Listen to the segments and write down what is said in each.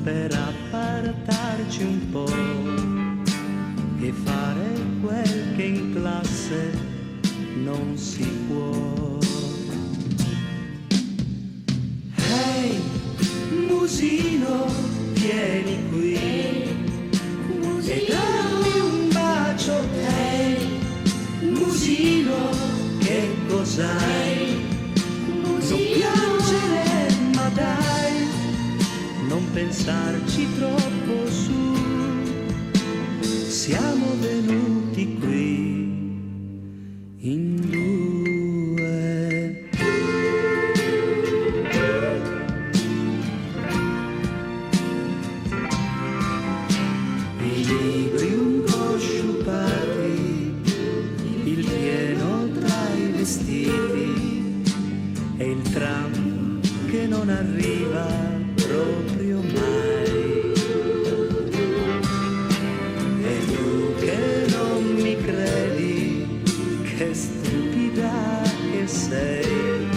per appartarci un po' e fare quel che in classe non si può. Ehi, musino, vieni qui e dammi un bacio. Ehi, musino, che cos'hai? Non piangere, ma dai, non pensarci troppo su, siamo venuti qui in due. I libri un po' sciupati, il pieno tra i vestiti e il tram che non arriva proprio mai. E tu che non mi credi, che stupida che sei,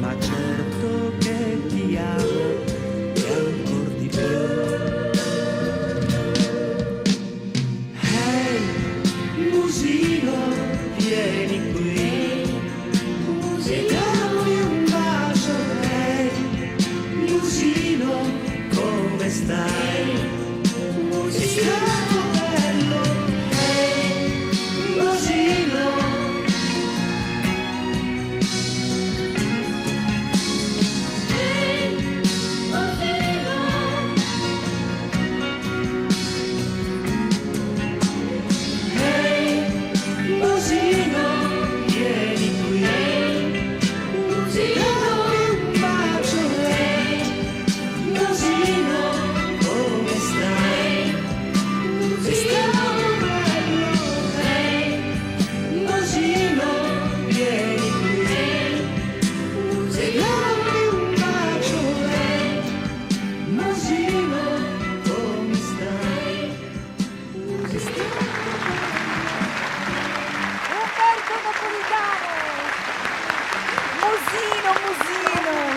ma certo che ti amo e ancor di più. Ehi, musino, vieni qui e dammi un bacio. Ehi, musino, come stai? È stato bello. Ehi, musino. Ehi, musino, vieni qui e dammi un bacio. Ehi, musino, come stai? È stato bello. Ehi, musino, vieni qui e dammi un bacio. Ehi, musino, come stai? Umberto Napolitano, Musino, Musino.